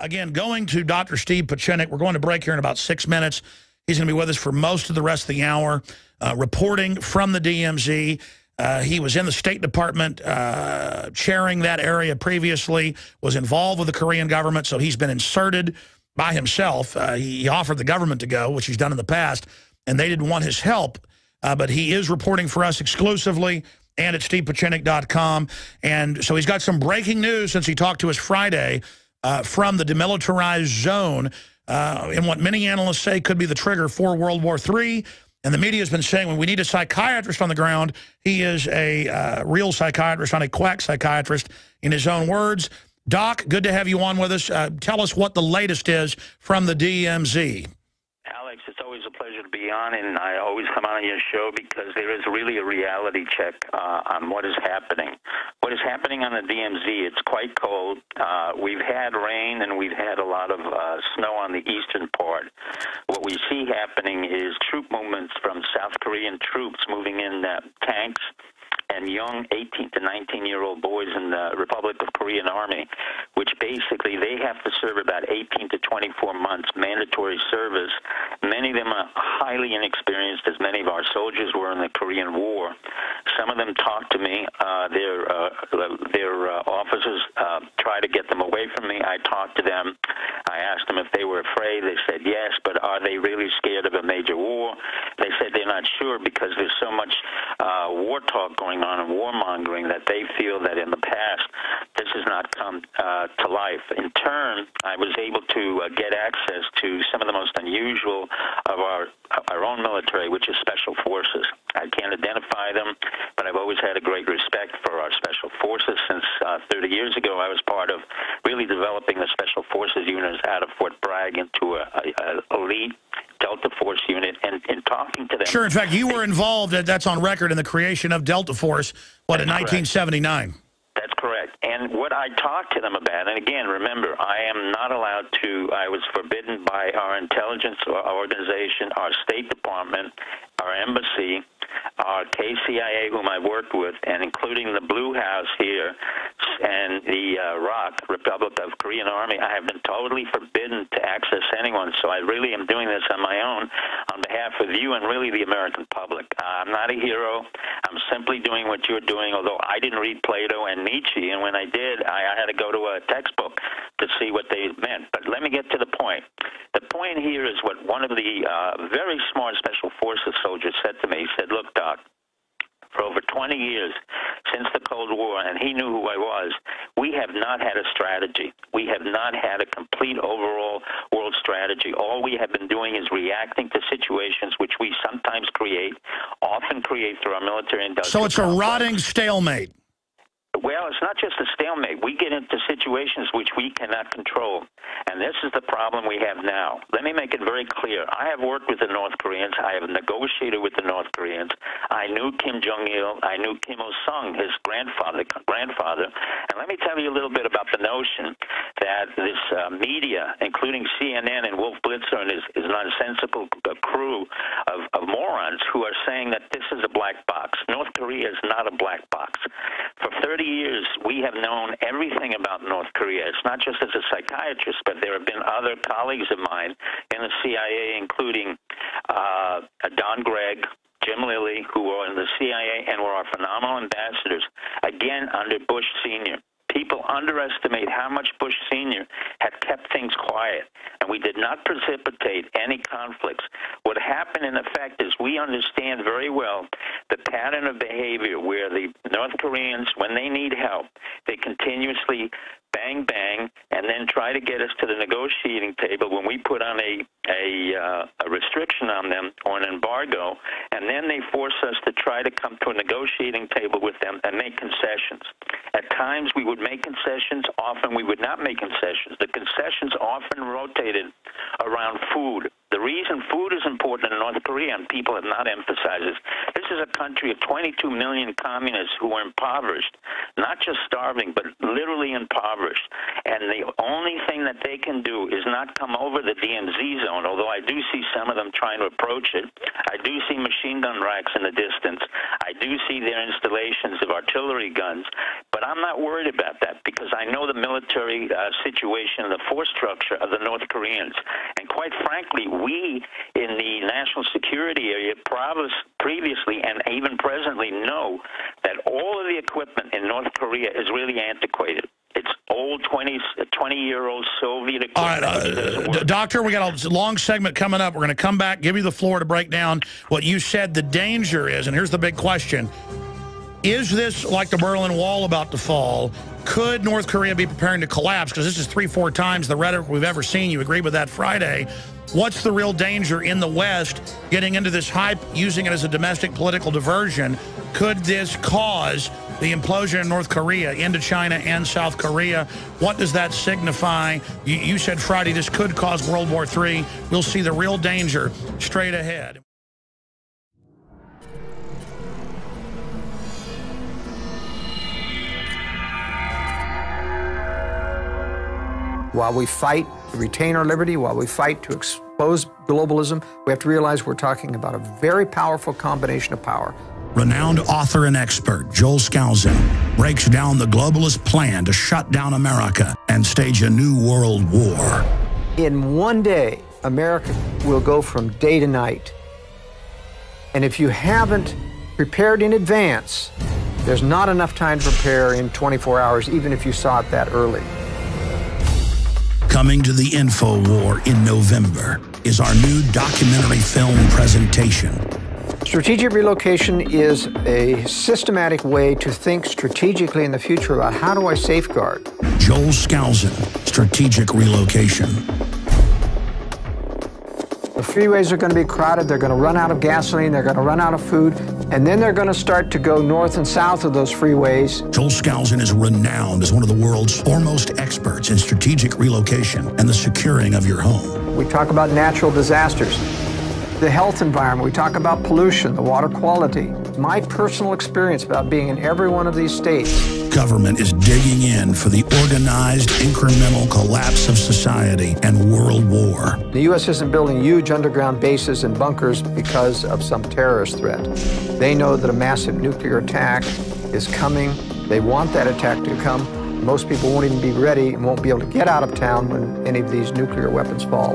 again, going to Dr. Steve Pieczenik. We're going to break here in about 6 minutes. He's going to be with us for most of the rest of the hour, reporting from the DMZ. He was in the State Department chairing that area previously, was involved with the Korean government, so he's been inserted by himself. He offered the government to go, which he's done in the past, and they didn't want his help. But he is reporting for us exclusively and at stevepieczenik.com. And so he's got some breaking news since he talked to us Friday from the demilitarized zone in what many analysts say could be the trigger for World War III. And the media has been saying when we need a psychiatrist on the ground, he is a real psychiatrist, not a quack psychiatrist, in his own words. Doc, good to have you on with us. Tell us what the latest is from the DMZ. Alex, it's always a pleasure to be on, and I always come on your show because there is really a reality check on what is happening. What is happening on the DMZ, it's quite cold. We've had rain, and we've had a lot of snow on the eastern part. What we see happening is troop movements from South Korean troops moving in tanks and young 18 to 19-year-old boys in the Republic of Korean Army, which basically they have to serve about 18 to 24 months mandatory service. Many of them are highly inexperienced, as many of our soldiers were in the Korean War. Some of them talk to me. Their officers try to get them away from me. I talk to them. I asked them if they were afraid. They said yes, but are they really scared of a major war? They said they're not sure because there's so much war talk going on and warmongering that they feel that in the past this has not come to life. In turn, I was able to get access to some of the most unusual of our own military, which is special forces. I can't identify them, but I've always had a great respect for our special forces. Since 30 years ago, I was part of really developing the special forces units out of Fort Bragg into an elite Delta Force unit, and in talking to them. Sure, in fact, you were involved, that's on record, in the creation of Delta Force, what, in 1979? That's correct. And what I talked to them about, and again, remember, I am not allowed to, I was forbidden by our intelligence organization, our State Department, our embassy, our KCIA, whom I worked with, and including the Blue House here and the ROK, Republic of Korean Army, I have been totally forbidden to access anyone. So I really am doing this on my own on behalf of you and really the American public. I'm not a hero. I'm simply doing what you're doing, although I didn't read Plato and Nietzsche, and when I did, I had to go to a textbook to see what they meant. But let me get to the point. The point here is what one of the very smart Special Forces soldiers said to me. He said, look, Doc, for over 20 years since the Cold War, and he knew who I was, we have not had a strategy. We have not had a complete overall world strategy. All we have been doing is reacting to situations which we sometimes create, often create through our military industrial. So it's a rotting stalemate. Well, it's not just a stalemate. We get into situations which we cannot control, and this is the problem we have now. Let me make it very clear. I have worked with the North Koreans. I have negotiated with the North Koreans. I knew Kim Jong-il. I knew Kim Il-sung, his grandfather. And let me tell you a little bit about the notion that this media, including CNN and Wolf Blitzer and his nonsensical crew of morons who are saying that this is a black box. North Korea is not a black box. For 30 years, we have known everything about North Korea. It's not just as a psychiatrist, but there have been other colleagues of mine in the CIA, including Don Gregg, Jim Lilly, who were in the CIA and were our phenomenal ambassadors, again, under Bush Sr. People underestimate how much Bush Sr. had kept things quiet, and we did not precipitate any conflicts. What happened, in effect, is we understand very well the pattern of behavior where the North Koreans, when they need help, they continuously bang, bang, and then try to get us to the negotiating table when we put on a restriction on them or an embargo, and then they force us to try to come to a negotiating table with them and make concessions. At times we would make concessions, often we would not make concessions. The concessions often rotated around food. The The reason food is important in North Korea, and people have not emphasized this is a country of 22 million communists who are impoverished, not just starving, but literally impoverished. And the only thing that they can do is not come over the DMZ zone, although I do see some of them trying to approach it. I do see machine gun racks in the distance. I do see their installations of artillery guns. But I'm not worried about that because I know the military situation and the force structure of the North Koreans. And quite frankly, we in the national security area previously and even presently know that all of the equipment in North Korea is really antiquated. It's old 20-year-old Soviet equipment. All right, Doctor, we got a long segment coming up. We're going to come back, give you the floor to break down what you said the danger is. And here's the big question. Is this like the Berlin Wall about to fall? Could North Korea be preparing to collapse? Because this is 3-4 times the rhetoric we've ever seen. You agreed with that Friday. What's the real danger in the West getting into this hype, using it as a domestic political diversion? Could this cause the implosion in North Korea into China and South Korea? What does that signify? You said Friday this could cause World War III. We'll see the real danger straight ahead. While we fight to retain our liberty, while we fight to expose globalism, we have to realize we're talking about a very powerful combination of power. Renowned author and expert Joel Skousen breaks down the globalist plan to shut down America and stage a new world war. In one day, America will go from day to night. And if you haven't prepared in advance, there's not enough time to prepare in 24 hours, even if you saw it that early. Coming to the InfoWar in November is our new documentary film presentation. Strategic relocation is a systematic way to think strategically in the future about how do I safeguard. Joel Skousen, Strategic Relocation. The freeways are going to be crowded, they're going to run out of gasoline, they're going to run out of food, and then they're going to start to go north and south of those freeways. Joel Skousen is renowned as one of the world's foremost experts in strategic relocation and the securing of your home. We talk about natural disasters, the health environment, we talk about pollution, the water quality. My personal experience about being in every one of these states. Government is digging in for the organized, incremental collapse of society and world war. The U.S. isn't building huge underground bases and bunkers because of some terrorist threat. They know that a massive nuclear attack is coming. They want that attack to come. Most people won't even be ready and won't be able to get out of town when any of these nuclear weapons fall,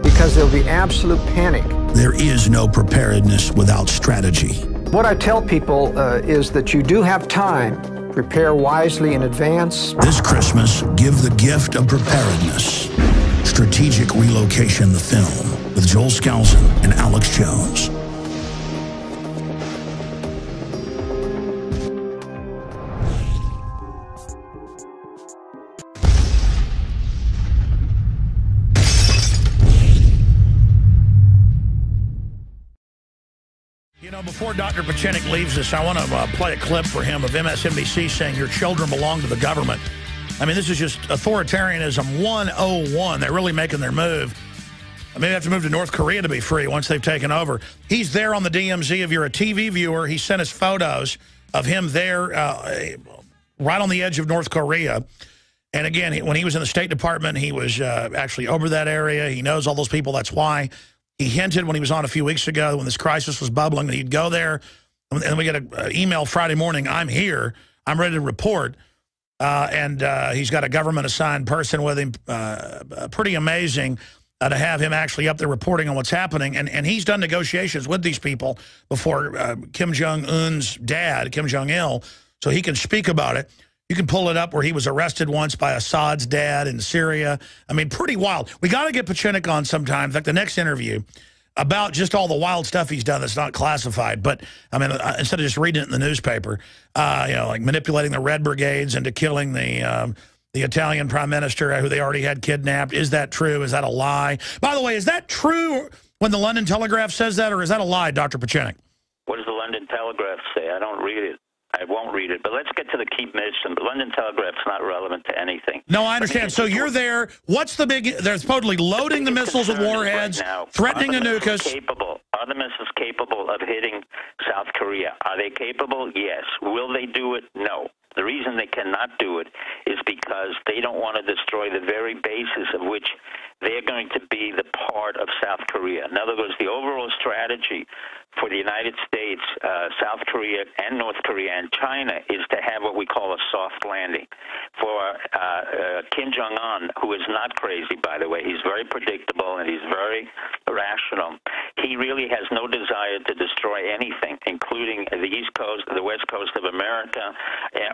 because there'll be absolute panic. There is no preparedness without strategy. What I tell people is that you do have time. Prepare wisely in advance. This Christmas, give the gift of preparedness. Strategic Relocation, the film, with Joel Skousen and Alex Jones. You know, before Dr. Pieczenik leaves us, I want to play a clip for him of MSNBC saying your children belong to the government. I mean, this is just authoritarianism 101. They're really making their move. I mean, they have to move to North Korea to be free once they've taken over. He's there on the DMZ. If you're a TV viewer, he sent us photos of him there right on the edge of North Korea. And again, when he was in the State Department, he was actually over that area. He knows all those people. That's why. He hinted when he was on a few weeks ago when this crisis was bubbling that he'd go there. And we get an email Friday morning, I'm here. I'm ready to report. And he's got a government-assigned person with him. Pretty amazing to have him actually up there reporting on what's happening. And he's done negotiations with these people before Kim Jong-un's dad, Kim Jong-il, so he can speak about it. You can pull it up where he was arrested once by Assad's dad in Syria. I mean, pretty wild. We got to get Pieczenik on sometime, like the next interview, about just all the wild stuff he's done that's not classified. But, I mean, instead of just reading it in the newspaper, you know, like manipulating the Red Brigades into killing the Italian prime minister who they already had kidnapped. Is that true? Is that a lie? By the way, is that true when the London Telegraph says that, or is that a lie, Dr. Pieczenik? What does the London Telegraph say? I don't read it. I won't read it. But let's get to the key mission. The London Telegraph's not relevant to anything. No, I understand. So you're there. What's the big... They're supposedly loading the missiles with warheads, threatening to nuke us. Are the missiles capable of hitting South Korea? Are they capable? Yes. Will they do it? No. The reason they cannot do it is because they don't want to destroy the very basis of which they're going to be the part of South Korea. In other words, the overall strategy for the United States, South Korea, and North Korea, and China is to have what we call a soft landing. For Kim Jong-un, who is not crazy, by the way, he's very predictable and he's very rational. He really has no desire to destroy anything, including the East Coast, the West Coast of America,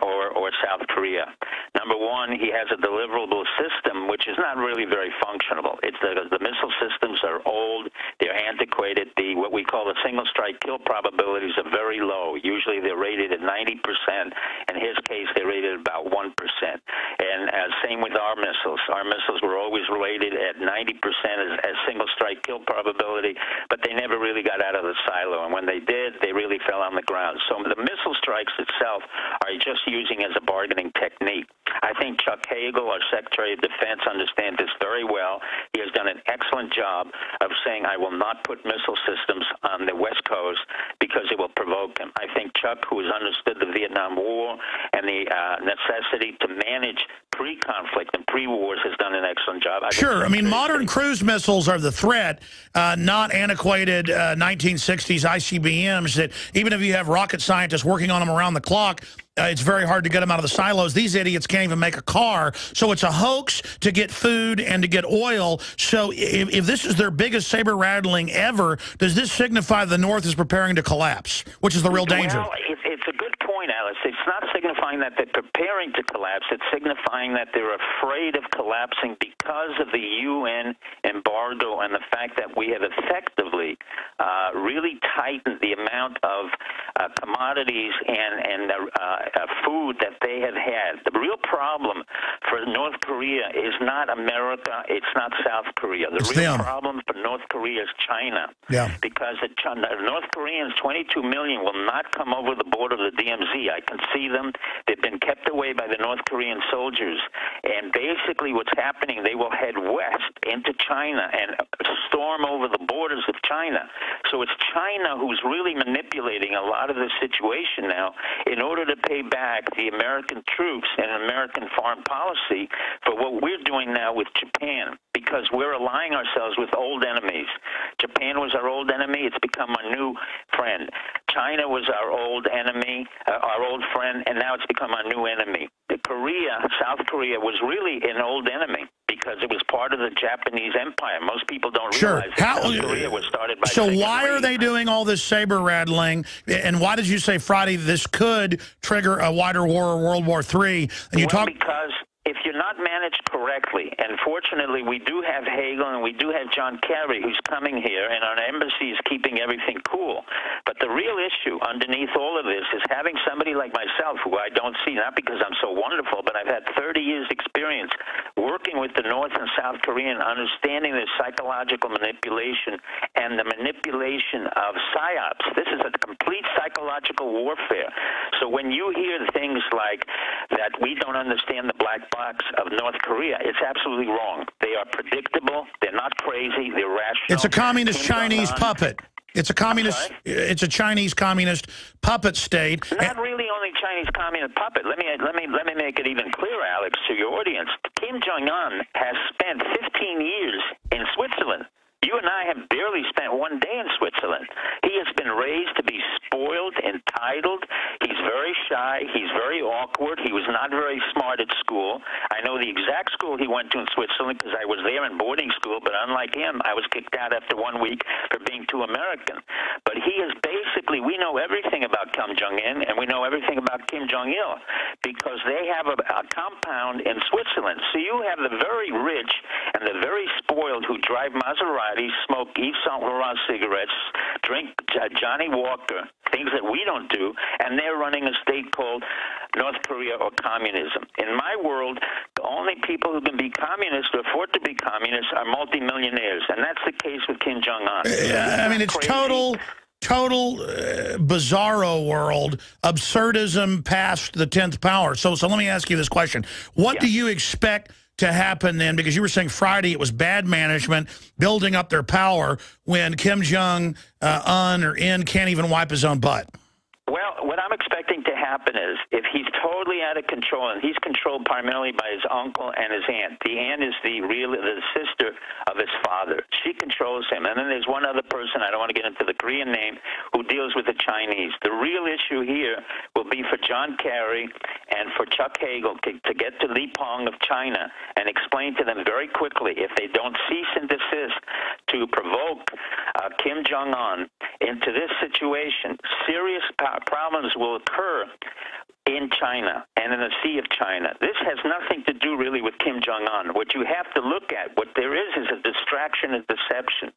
or South Korea. Number one, he has a deliverable system which is not really very functional. It's the missile systems are old, they're antiquated. What we call the single strike kill probabilities are very low. Usually they're rated at 90%. In his case, they're rated about 1%. And same with our missiles. Our missiles were always rated at 90% as single strike kill probability, but they never really got out of the silo. And when they did, they really fell on the ground. So the missile strikes itself are just using as a bargaining technique. I think Chuck Hagel, our Secretary of Defense, understands this very well. He has done an excellent job of saying, I will not put missile systems on the West Coast because it will provoke him. I think Chuck, who has understood the Vietnam War and the necessity to manage pre-conflict and pre-wars, has done an excellent job. Sure. I mean, modern cruise missiles are the threat, not antiquated 1960s ICBMs that even if you have rocket scientists working on them around the clock, it's very hard to get them out of the silos. These idiots can't even make a car. So it's a hoax to get food and to get oil. So if this is their biggest saber-rattling ever, does this signify the North is preparing to collapse, which is the real danger? Well, it's a good point, Alice. It's not signifying that they're preparing to collapse. It's signifying that they're afraid of collapsing because of the UN embargo and the fact that we have effectively really tightened the amount of commodities and food that they have had. The real problem for North Korea is not America. It's not South Korea. The real problem for North Korea is China. Yeah. Because North Koreans, 22 million, will not come over the border of the DMZ. I can see them. They've been kept away by the North Korean soldiers. And basically what's happening, they will head west into China and storm over the borders of China. So it's China who's really manipulating a lot of the situation now in order to pay back the American troops and American foreign policy for what we're doing now with Japan, because we're allying ourselves with old enemies. Japan was our old enemy. It's become our new friend. China was our old enemy, our old friend, and now it's become our new enemy. South Korea was really an old enemy because it was part of the Japanese empire. Most people don't realize that South Korea was started by... So why are they doing all this saber-rattling, and why did you say Friday this could trigger a wider war or World War III? And you because if you're not managed correctly, and fortunately we do have Hagel and we do have John Kerry who's coming here, and our embassy is keeping everything cool. But the real issue underneath all of this is having somebody like myself, who I don't see, not because I'm so wonderful, but I've had 30 years experience working with the North and South Korean, understanding the psychological manipulation and the manipulation of psyops. This is a complete psychological warfare. So when you hear things like that we don't understand the black box of North Korea, it's absolutely wrong. They are predictable. They're not crazy. They're rational. It's a communist Chinese puppet. It's a communist. It's a Chinese communist puppet state. Not really only Chinese communist puppet. Let me make it even clearer, Alex, to your audience. Kim Jong-un has spent 15 years in Switzerland. You and I have barely spent one day in Switzerland. He has been raised to be spoiled, entitled. He's very shy. He's very awkward. He was not very smart at school. I know the exact school he went to in Switzerland because I was there in boarding school, but unlike him, I was kicked out after 1 week for being too American. But he is basically, we know everything about Kim Jong-un, and we know everything about Kim Jong-il because they have a compound in Switzerland. So you have the very rich and the very spoiled who drive Maserati, smoke Yves Saint Laurent cigarettes, drink Johnny Walker, things that we don't do, and they're running a state called North Korea or communism. In my world, the only people who can be communists or afford to be communists are multimillionaires, and that's the case with Kim Jong-un. I mean, it's total bizarro world, absurdism past the 10th power. So let me ask you this question. What do you expect to happen then? Because you were saying Friday it was bad management, building up their power when Kim Jong-un can't even wipe his own butt. Well, what I'm expecting to happen is if he's totally out of control, and he's controlled primarily by his uncle and his aunt. The aunt is the sister of his father. She controls him. And then there's one other person, I don't want to get into the Korean name, who deals with the Chinese. The real issue here will be for John Kerry and for Chuck Hagel to get to Li Peng of China and explain to them very quickly, if they don't cease and desist to provoke Kim Jong-un into this situation, serious problems will occur in China and in the Sea of China. This has nothing to do really with Kim Jong-un. What you have to look at, what there is a distraction and deception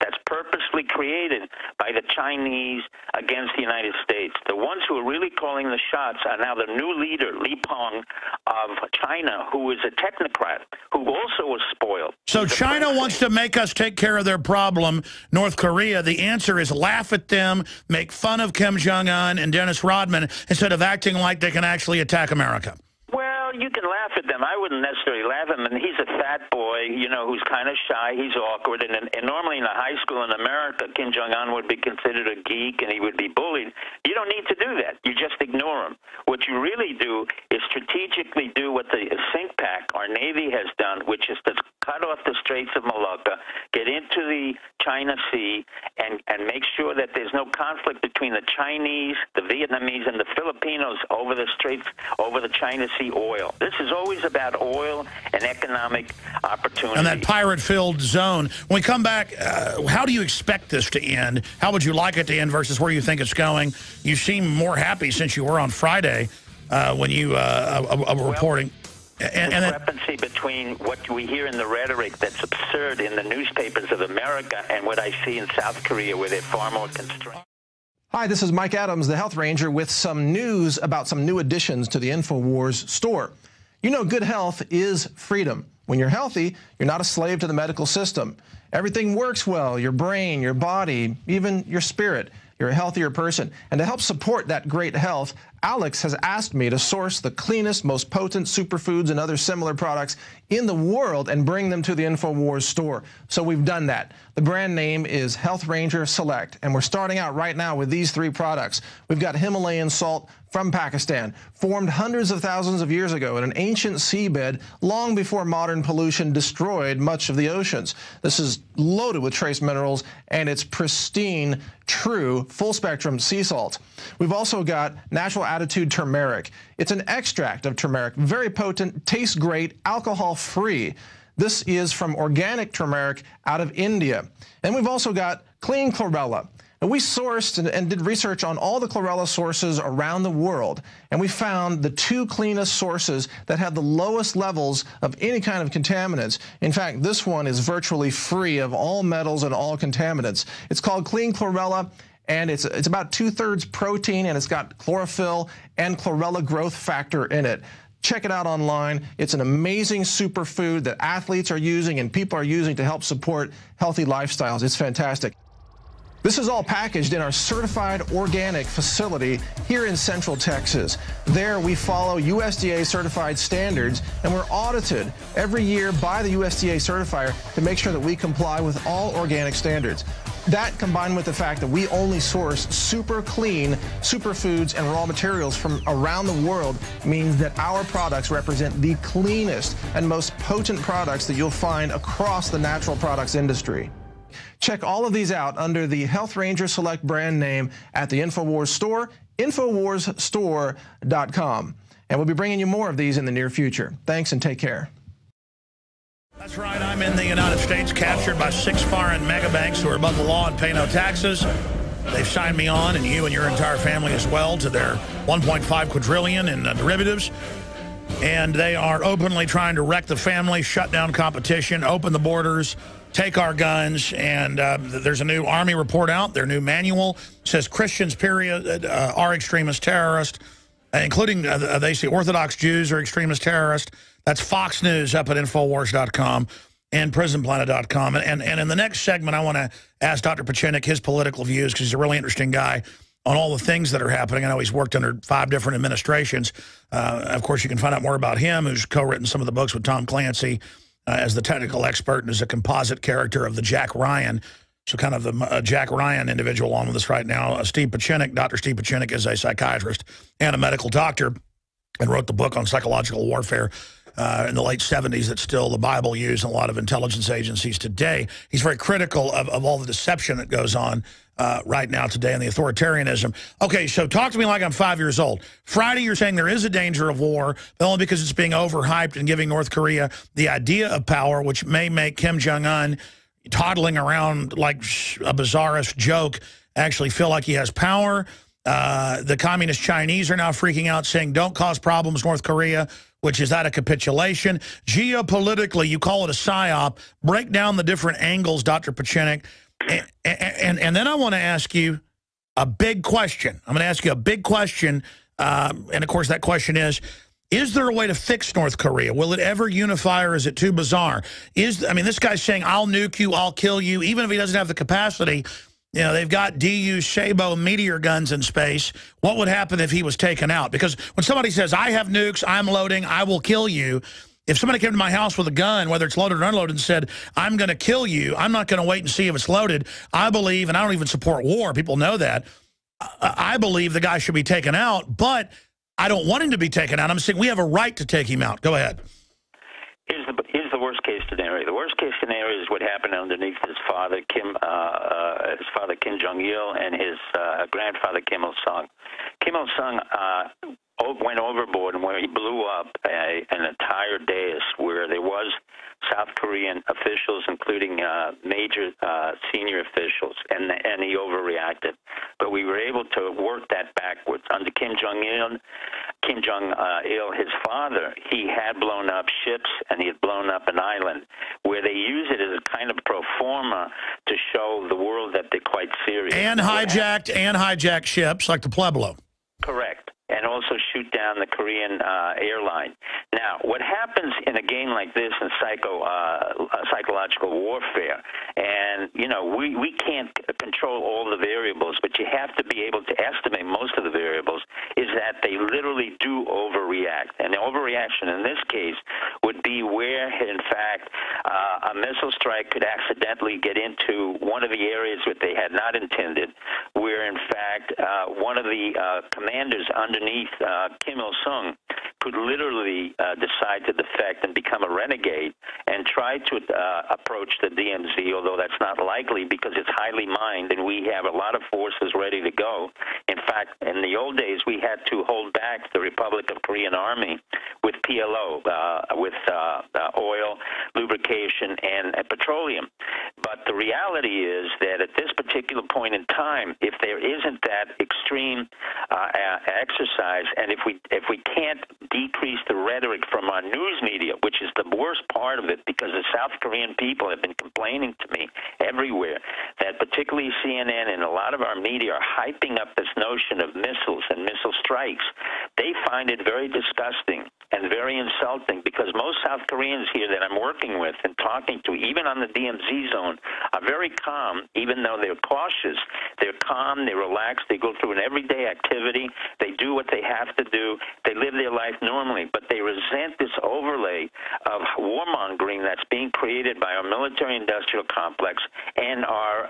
that's purposely created by the Chinese against the United States. The ones who are really calling the shots are now the new leader, Li Peng of China, who is a technocrat, who also was spoiled. So China wants to make us take care of their problem, North Korea. The answer is laugh at them, make fun of Kim Jong-un and Dennis Rodman, instead of acting like they can actually attack America. Well, you can laugh at them. I wouldn't necessarily laugh at him. And he's a fat boy, who's kind of shy. He's awkward. And normally in a high school in America, Kim Jong-un would be considered a geek and he would be bullied. You don't need to do that. You just ignore him. What you really do is strategically do what the CINCPAC, our Navy, has done, which is to cut off the Straits of Malacca, get into the China Sea, and make sure that there's no conflict between the Chinese, the Vietnamese, and the Filipinos over the Straits, over the China Sea oil. This is always about oil and economic opportunity. And that pirate-filled zone. When we come back, how do you expect this to end? How would you like it to end versus where you think it's going? You seem more happy since you were on Friday when you were reporting. And the discrepancy between what we hear in the rhetoric that's absurd in the newspapers of America and what I see in South Korea, where they're far more constrained. Hi, this is Mike Adams, the Health Ranger, with some news about some new additions to the InfoWars store. You know, good health is freedom. When you're healthy, you're not a slave to the medical system. Everything works well, your brain, your body, even your spirit. You're a healthier person. And to help support that great health, Alex has asked me to source the cleanest, most potent superfoods and other similar products in the world and bring them to the InfoWars store. So we've done that. The brand name is Health Ranger Select, and we're starting out right now with these three products. We've got Himalayan salt from Pakistan, formed hundreds of thousands of years ago in an ancient seabed long before modern pollution destroyed much of the oceans. This is loaded with trace minerals, and it's pristine, true, full-spectrum sea salt. We've also got Natural Attitude Turmeric. It's an extract of turmeric, very potent, tastes great, alcohol-free. This is from organic turmeric out of India. And we've also got Clean Chlorella. And we sourced and did research on all the chlorella sources around the world, and we found the two cleanest sources that have the lowest levels of any kind of contaminants. In fact, this one is virtually free of all metals and all contaminants. It's called Clean Chlorella, and it's about 2/3 protein, and it's got chlorophyll and chlorella growth factor in it. Check it out online. It's an amazing superfood that athletes are using and people are using to help support healthy lifestyles. It's fantastic. This is all packaged in our certified organic facility here in Central Texas. There we follow USDA certified standards, and we're audited every year by the USDA certifier to make sure that we comply with all organic standards. That, combined with the fact that we only source super clean superfoods and raw materials from around the world, means that our products represent the cleanest and most potent products that you'll find across the natural products industry. Check all of these out under the Health Ranger Select brand name at the InfoWars store, InfoWarsStore.com. And we'll be bringing you more of these in the near future. Thanks and take care. That's right. I'm in the United States, captured by 6 foreign megabanks who are above the law and pay no taxes. They've signed me on, and you and your entire family as well, to their 1.5 quadrillion in derivatives. And they are openly trying to wreck the family, shut down competition, open the borders, take our guns. And there's a new Army report out. Their new manual says Christians, period, are extremist terrorists, including, they say, Orthodox Jews are extremist terrorists. That's Fox News up at Infowars.com. and prisonplanet.com. And in the next segment, I want to ask Dr. Pieczenik his political views, because he's a really interesting guy on all the things that are happening. I know he's worked under 5 different administrations. Of course, you can find out more about him, who's co-written some of the books with Tom Clancy as the technical expert and as a composite character of the Jack Ryan. So kind of the Jack Ryan individual on with us right now. Steve Pieczenik, Dr. Steve Pieczenik, is a psychiatrist and a medical doctor and wrote the book on psychological warfare in the late 70s that's still the Bible used in a lot of intelligence agencies today. He's very critical of all the deception that goes on right now today and the authoritarianism. Okay, so talk to me like I'm 5 years old. Friday, you're saying there is a danger of war, but only because it's being overhyped and giving North Korea the idea of power, which may make Kim Jong-un toddling around like a bizarrest joke actually feel like he has power. The communist Chinese are now freaking out, saying don't cause problems, North Korea, which is that a capitulation? Geopolitically, you call it a psyop. Break down the different angles, Dr. Pieczenik. And then I want to ask you a big question. I'm going to ask you a big question. And, of course, that question is there a way to fix North Korea? Will it ever unify, or is it too bizarre? I mean, this guy's saying, I'll nuke you, I'll kill you, even if he doesn't have the capacity. You know, they've got DU Shabo meteor guns in space. What would happen if he was taken out? Because when somebody says, I have nukes, I'm loading, I will kill you, if somebody came to my house with a gun, whether it's loaded or unloaded, and said, I'm going to kill you, I'm not going to wait and see if it's loaded. I believe, and I don't even support war, people know that, I believe the guy should be taken out, but I don't want him to be taken out. I'm saying we have a right to take him out. Go ahead. Here's the worst case scenario. The worst case scenario is what happened underneath his father Kim Jong-il and his grandfather Kim Il-sung. Kim Il-sung went overboard, and where he blew up an entire dais where there was South Korean officials, including major senior officials, and he overreacted. But we were able to work that backwards. Under Kim Jong-il, his father, he had blown up ships and he had blown up an island where they use it as a kind of pro forma to show the world that they're quite serious. And hijacked ships like the Pueblo. Correct. And also shoot down the Korean airline. Now, what happens in a game like this in psychological warfare, and, you know, we can't control all the variables, but you have to be able to estimate most of the variables, is that they literally do overreact. And the overreaction in this case would be where, in fact, a missile strike could accidentally get into one of the areas that they had not intended, where, in fact, one of the commanders underneath Kim Il-sung could literally decide to defect and become a renegade and try to approach the DMZ, although that's not likely because it's highly mined and we have a lot of forces ready to go. In fact, in the old days, we had to hold back the Republic of Korean Army with PLO, with oil, lubrication, and petroleum. But the reality is that at this particular point in time, if there isn't that extreme exercise, and if we can't decrease the rhetoric from our news media, which is the worst part of it, because the South Korean people have been complaining to me everywhere that particularly CNN and a lot of our media are hyping up this notion of missiles and missile strikes. They find it very disgusting and very insulting, because most South Koreans here that I'm working with and talking to, even on the DMZ zone, are very calm, even though they're cautious. They're calm, they're relaxed, they go through an everyday activity, they do what they have to do, they live their life normally, but they resent this overlay of warmongering that's being created by our military-industrial complex and our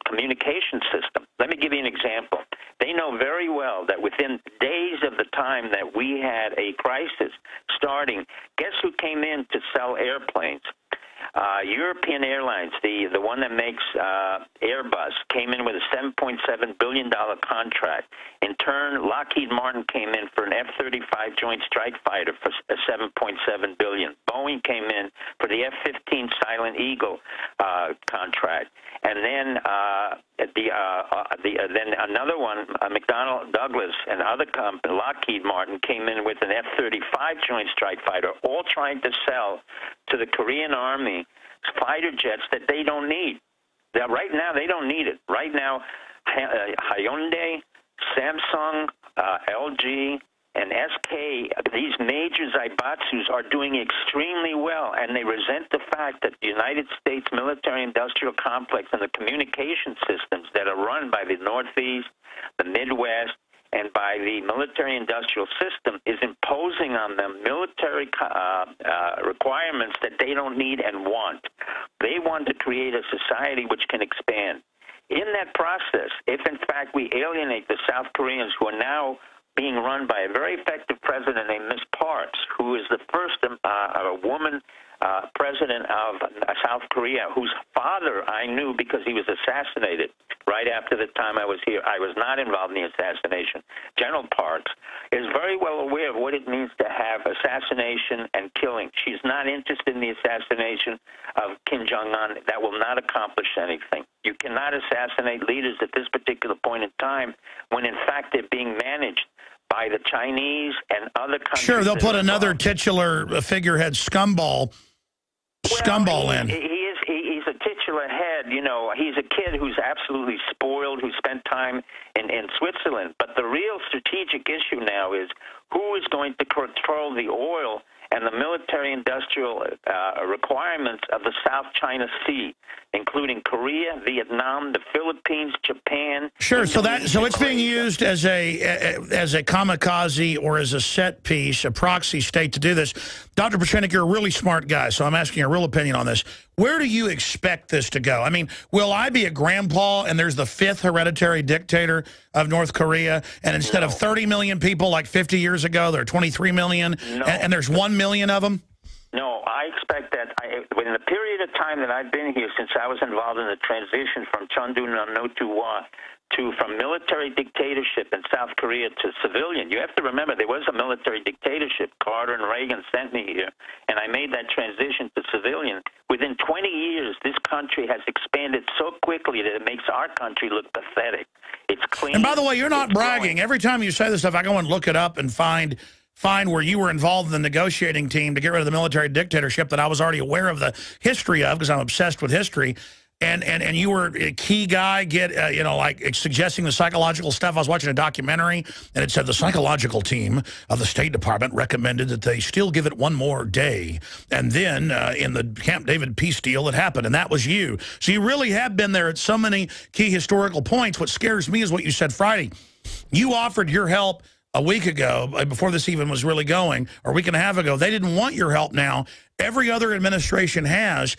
communication system. Let me give you an example. They know very well that within days of the time that we had a crisis starting, guess who came in to sell airplanes? European Airlines, the one that makes Airbus, came in with a $7.7 billion contract. In turn, Lockheed Martin came in for an F-35 Joint Strike Fighter for $7.7 billion. Boeing came in for the F-15 Silent Eagle contract. And then then another one, McDonnell Douglas and other companies, Lockheed Martin, came in with an F-35 Joint Strike Fighter, all trying to sell to the Korean Army fighter jets that they don't need. Right now, they don't need it. Right now, Hyundai, Samsung, LG, and SK, these major zaibatsus are doing extremely well, and they resent the fact that the United States military-industrial complex and the communication systems that are run by the Northeast, the Midwest, and by the military-industrial system is imposing on them military requirements that they don't need and want. They want to create a society which can expand. In that process, if in fact we alienate the South Koreans, who are now being run by a very effective president named Ms. Parks, who is the first woman president of South Korea, whose father I knew because he was assassinated right after the time I was here. I was not involved in the assassination. General Parks is very well aware of what it means to have assassination and killing. She's not interested in the assassination of Kim Jong-un. That will not accomplish anything. You cannot assassinate leaders at this particular point in time when, in fact, they're being managed by the Chinese and other countries. Sure, they'll put another titular figurehead scumball in. He's a titular head. You know, he's a kid who's absolutely spoiled, who spent time in Switzerland. But the real strategic issue now is who is going to control the oil and the military-industrial requirements of the South China Sea, including Korea, Vietnam, the Philippines, Japan. Sure. So it's being used as a kamikaze or as a set piece, a proxy state to do this. Dr. Pieczenik, you're a really smart guy, so I'm asking your real opinion on this. Where do you expect this to go? I mean, will I be a grandpa and there's the 5th hereditary dictator of North Korea, and instead of 30 million people like 50 years ago, there are 23 million, and there's 1 million of them? No, I expect that in the period of time that I've been here, since I was involved in the transition from Chundu Notuwa from military dictatorship in South Korea to civilian. You have to remember, there was a military dictatorship. Carter and Reagan sent me here, and I made that transition to civilian. Within 20 years, this country has expanded so quickly that it makes our country look pathetic. It's clean. And by the way, you're not bragging. Every time you say this stuff, I go and look it up and find where you were involved in the negotiating team to get rid of the military dictatorship that I was already aware of the history of because I'm obsessed with history. And you were a key guy, like suggesting the psychological stuff. I was watching a documentary, and it said the psychological team of the State Department recommended that they still give it one more day. And then in the Camp David peace deal, it happened, and that was you. So you really have been there at so many key historical points. What scares me is what you said Friday. You offered your help a week ago, before this even was really going, or a week and a half ago. They didn't want your help now. Every other administration has.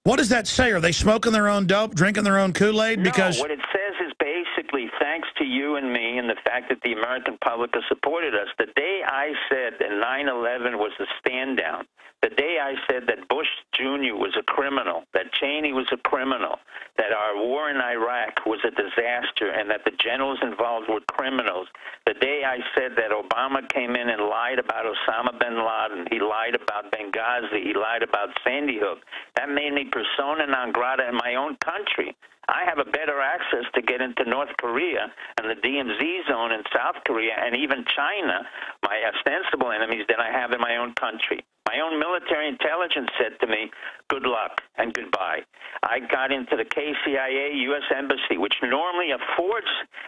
What does that say? Are they smoking their own dope, drinking their own Kool-Aid? Because no, what it says is basically thanks to you and me and the fact that the American public has supported us. The day I said that 9/11 was the stand down, the day I said that Bush Jr. was a criminal, that Cheney was a criminal, that our war in Iraq was a disaster, and that the generals involved were criminals, the day I said that Obama came in and lied about Osama bin Laden, he lied about Benghazi, he lied about Sandy Hook, that made me persona non grata in my own country. I have a better access to get into North Korea and the DMZ zone in South Korea and even China, my ostensible enemies, than I have in my own country. My own military intelligence said to me, good luck and goodbye. I got into the KCIA U.S. Embassy, which normally affords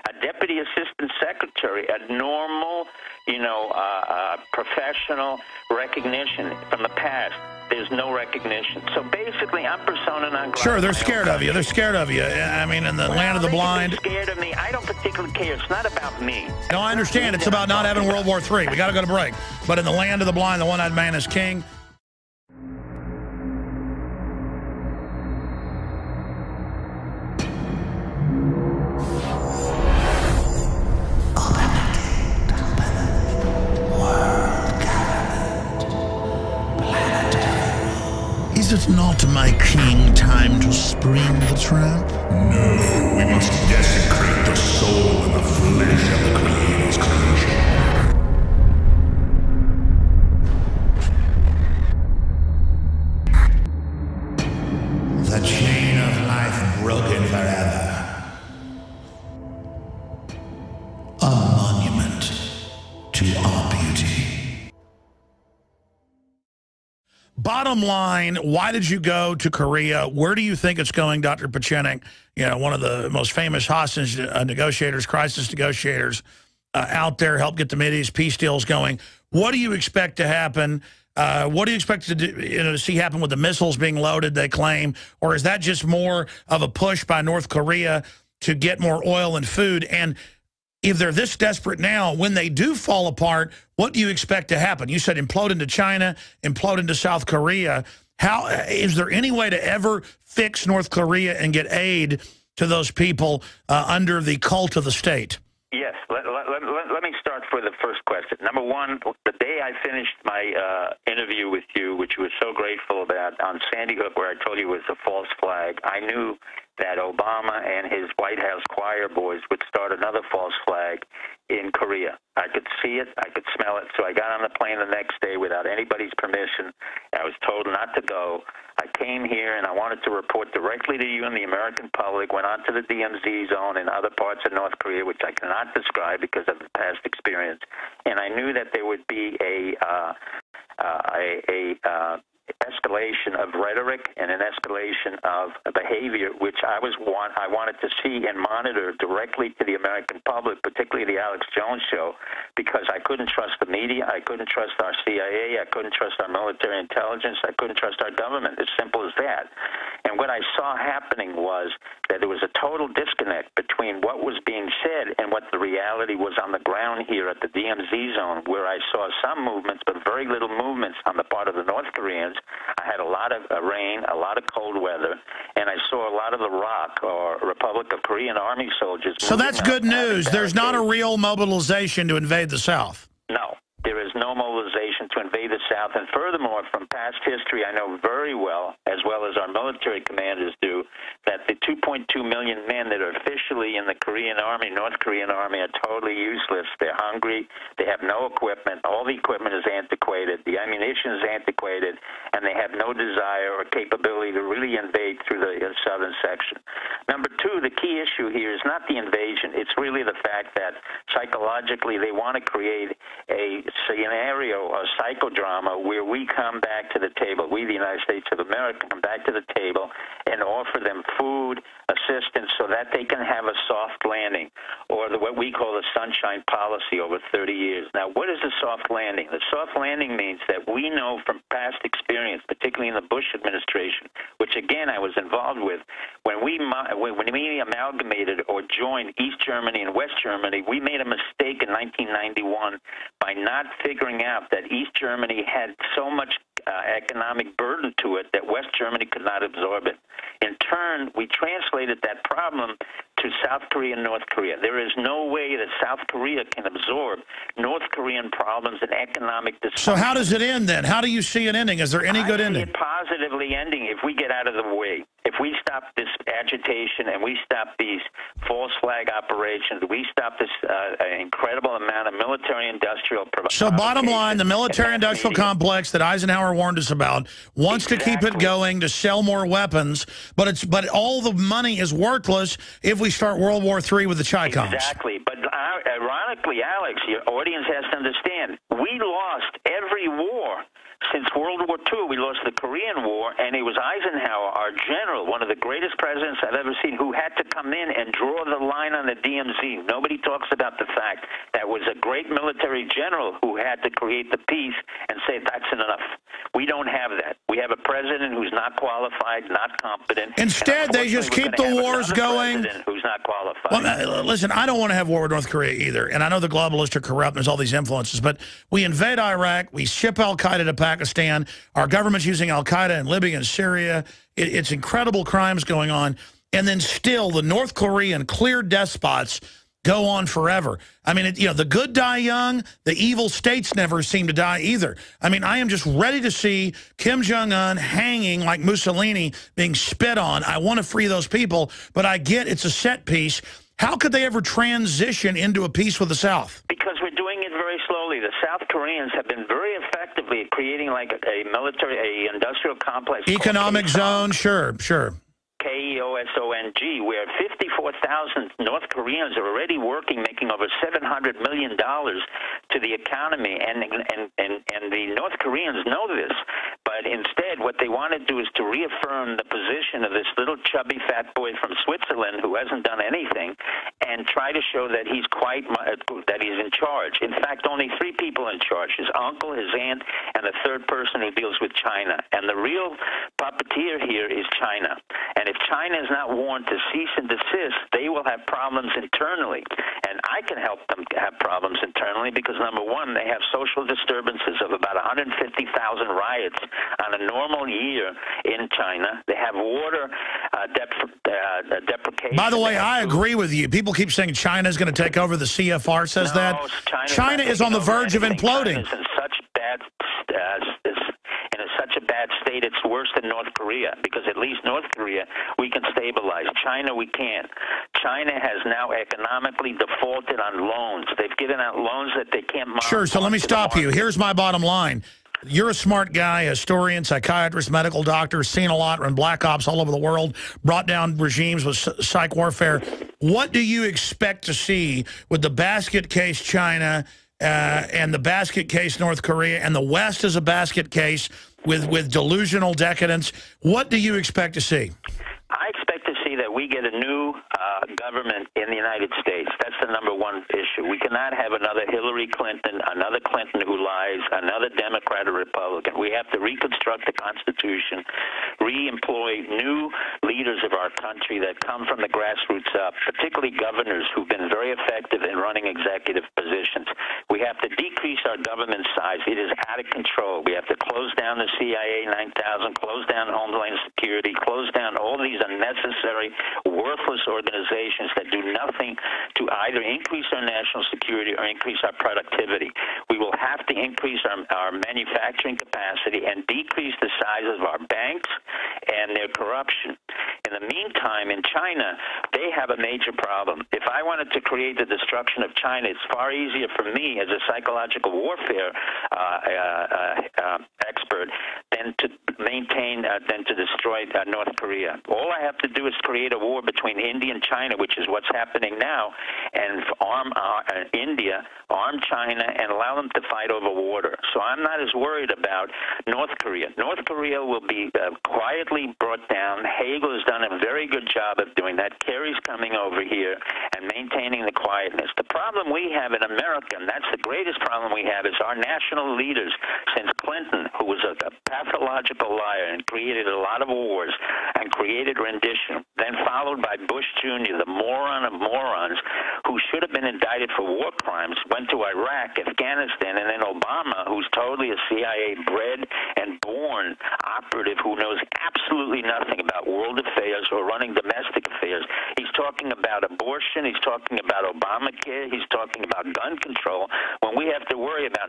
a deputy assistant secretary a normal, professional recognition from the past. There's no recognition. So basically, I'm persona non grata. Sure, they're scared of you. They're scared of you. I mean, in the land of the blind. They're scared of me. I don't particularly care. It's not about me. No, I understand. It's about not having World War III. We got to go to break. But in the land of the blind, the one-eyed man is king. Is it not, my king, time to spring the trap? No, we must desecrate the soul and the flesh of the Creator's creation. The chain of life broken forever. A monument to our beauty. Bottom line, why did you go to Korea? Where do you think it's going, Dr. Pieczenik? One of the most famous hostage negotiators, crisis negotiators out there, help get the Mideast peace deals going. What do you expect to happen? What do you expect to do, to see happen with the missiles being loaded, they claim? Or is that just more of a push by North Korea to get more oil and food? And if they're this desperate now, when they do fall apart, what do you expect to happen? You said implode into China, implode into South Korea. How is there any way to ever fix North Korea and get aid to those people under the cult of the state? Yes. Let me start for the first question. Number one, the day I finished my interview with you, which you were so grateful about, on Sandy Hook, where I told you it was a false flag, I knew that Obama and his White House choir boys would start another false flag in Korea. I could see it. I could smell it. So I got on the plane the next day without anybody's permission. I was told not to go. I came here and I wanted to report directly to you and the American public, went on to the DMZ zone and other parts of North Korea, which I cannot describe because of the past experience. And I knew that there would be a escalation of rhetoric and an escalation of behavior, which I wanted to see and monitor directly to the American public, particularly the Alex Jones show, because I couldn't trust the media, I couldn't trust our CIA, I couldn't trust our military intelligence, I couldn't trust our government, as simple as that. And what I saw happening was that there was a total disconnect between what was being said and what the reality was on the ground here at the DMZ zone, where I saw some movements, but very little movements on the part of the North Koreans. I had a lot of rain, a lot of cold weather, and I saw a lot of the ROK, or Republic of Korean Army soldiers. So that's good news. There's not a real mobilization to invade the South. No, there is no mobilization to invade the South. And furthermore, from past history, I know very well as our military commanders do, that the 2.2 million men that are officially in the Korean Army, North Korean Army, are totally useless. They're hungry. They have no equipment. All the equipment is antiquated. The ammunition is antiquated, and they have no desire or capability to really invade through the southern section. Number two, the key issue here is not the invasion. It's really the fact that psychologically they want to create a scenario, a psychodrama, where we come back to the table, we, the United States of America, come back to the table and offer them food, assistance, so that they can have a soft landing, or what we call the sunshine policy over 30 years. Now, what is a soft landing? The soft landing means that we know from past experience, particularly in the Bush administration, which, again, I was involved with, when we amalgamated or joined East Germany and West Germany, we made a mistake in 1991 by not figuring out that East Germany had so much economic burden to it that West Germany could not absorb it. In turn, we translated that problem to South Korea and North Korea. There is no way that South Korea can absorb North Korean problems and economic dysfunction. So how does it end then? How do you see it ending? Is there any good ending? I see it positively ending if we get out of the way. If we stop this agitation and we stop these false flag operations, we stop this incredible amount of military-industrial So bottom line, the military-industrial complex that Eisenhower warned us about wants to keep it going to sell more weapons, but all the money is worthless if we start World War III with the Chi-Coms. Exactly. But ironically, Alex, your audience has to understand, we lost every war. Since World War II, we lost the Korean War, and it was Eisenhower, our general, one of the greatest presidents I've ever seen, who had to come in and draw the line on the DMZ. Nobody talks about the fact that was a great military general who had to create the peace and say, that's enough. We don't have that. We have a president who's not qualified, not competent. Instead, they just keep the wars going. Who's not qualified. Well, listen, I don't want to have war with North Korea either, and I know the globalists are corrupt, and there's all these influences, but we invade Iraq, we ship al-Qaeda to Pakistan, our government's using al-Qaeda in Libya and Syria. It's incredible crimes going on, and then still the North Korean clear despots go on forever. I mean, the good die young, the evil states never seem to die either. I mean, I am just ready to see Kim Jong-un hanging like Mussolini, being spit on. I want to free those people, but I get it's a set piece. How could they ever transition into a peace with the South? Because we're doing it very slowly. The South Koreans have been very effectively creating like a industrial complex. Economic zone, sure. KEOSONG, where 54,000 North Koreans are already working, making over $700 million to the economy, and the North Koreans know this. But instead, what they want to do is to reaffirm the position of this little chubby fat boy from Switzerland who hasn't done anything, and try to show that he's that he's in charge. In fact, only 3 people in charge: his uncle, his aunt, and the third person who deals with China. And the real puppeteer here is China. And if China is not warned to cease and desist, they will have problems internally. And I can help them have problems internally because, number one, they have social disturbances of about 150,000 riots on a normal year in China. They have water deprecation. By the way, I agree with you. People keep saying China is going to take over. The CFR says that. China is on the verge of imploding. China's in such a bad state, it's worse than North Korea, because at least North Korea we can stabilize. China we can't. China has now economically defaulted on loans. They've given out loans that they can't monitor. Sure, so let me stop you. Here's my bottom line. You're a smart guy, historian, psychiatrist, medical doctor, seen a lot, run black ops all over the world, brought down regimes with psych warfare. What do you expect to see with the basket case China and the basket case North Korea, and the West as a basket case with delusional decadence? What do you expect to see? I expect to see that we get a new government in the United States. That's the number one issue. We cannot have another Hillary Clinton, another Clinton who lies, another Democrat or Republican. We have to reconstruct the Constitution, re-employ new leaders of our country that come from the grassroots up, particularly governors who've been very effective in running executive positions. We have to decrease our government size. It is out of control. We have to close down the CIA 9000, close down Homeland Security, close down all these unnecessary, worthless organizations that do nothing to either increase our national security or increase our productivity. We will have to increase our manufacturing capacity and decrease the size of our banks and their corruption. In the meantime, in China, they have a major problem. If I wanted to create the destruction of China, it's far easier for me as a psychological warfare expert than to destroy North Korea. All I have to do is create a war between India and China, which is what's happening now, and arm India, arm China, and allow them to fight over water. So I'm not as worried about North Korea. North Korea will be quietly brought down. Hagel has done a very good job of doing that. Kerry's coming over here and maintaining the quietness. The problem we have in America, and that's the greatest problem we have, is our national leaders, since Clinton, who was a pathological liar and created a lot of wars and created rendition, then followed by Bush Jr., the moron of morons, who should have been indicted for war crimes, went to Iraq, Afghanistan, and then Obama, who's totally a CIA-bred and born operative who knows absolutely nothing about world affairs or running domestic affairs. He's talking about abortion. He's talking about Obamacare. He's talking about gun control. When we have to worry about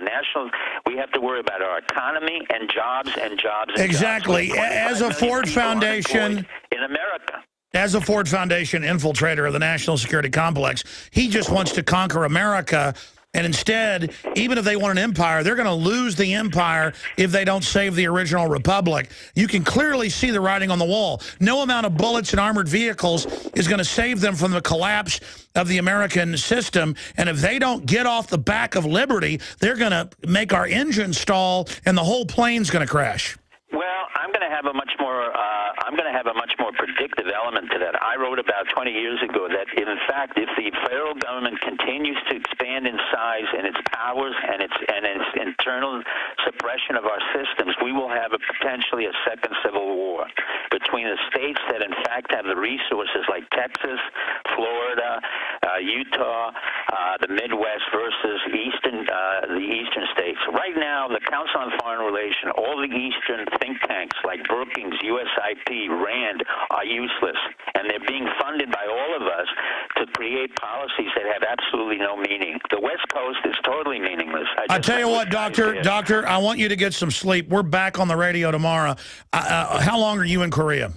we have to worry about our economy and jobs and jobs and exactly. jobs. As a Ford Foundation in America. As a Ford Foundation infiltrator of the national security complex, he just wants to conquer America. And instead, even if they want an empire, they're going to lose the empire if they don't save the original republic. You can clearly see the writing on the wall. No amount of bullets and armored vehicles is going to save them from the collapse of the American system. And if they don't get off the back of liberty, they're going to make our engine stall and the whole plane's going to crash. Well, I'm going to have a much more predictive element to that. I wrote about 20 years ago that, in fact, if the federal government continues to expand in size and its powers and its internal suppression of our systems, we will have potentially a second civil war between the states that, in fact, have the resources like Texas, Florida, Utah, the Midwest versus the eastern states. Right now, the Council on Foreign Relations, all the eastern think tanks like Brookings, USIP, RAND are useless, and they're being funded by all of us to create policies that have absolutely no meaning. The West Coast is totally meaningless. I tell you what, Doctor, I want you to get some sleep. We're back on the radio tomorrow. How long are you in Korea?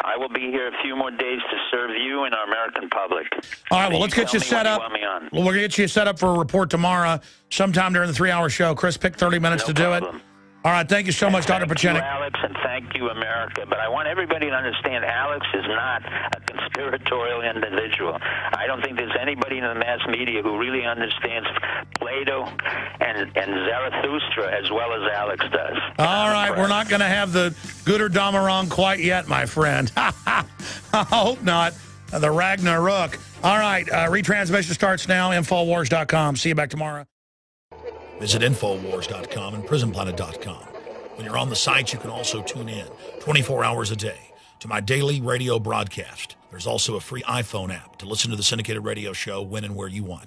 I will be here a few more days to serve you and our American public. All right, well, let's get you set up. Well, we're going to get you set up for a report tomorrow, sometime during the 3-hour show. Chris, pick 30 minutes to do it. All right, thank you so much, Dr. Pieczenik. Thank you, Alex, and thank you, America. But I want everybody to understand Alex is not a conspiratorial individual. I don't think there's anybody in the mass media who really understands Plato and Zarathustra as well as Alex does. All right, we're not going to have the good or dumb or wrong quite yet, my friend. I hope not. The Ragnarok. All right, retransmission starts now, Infowars.com. See you back tomorrow. Visit Infowars.com and PrisonPlanet.com. When you're on the site, you can also tune in 24 hours a day to my daily radio broadcast. There's also a free iPhone app to listen to the syndicated radio show when and where you want.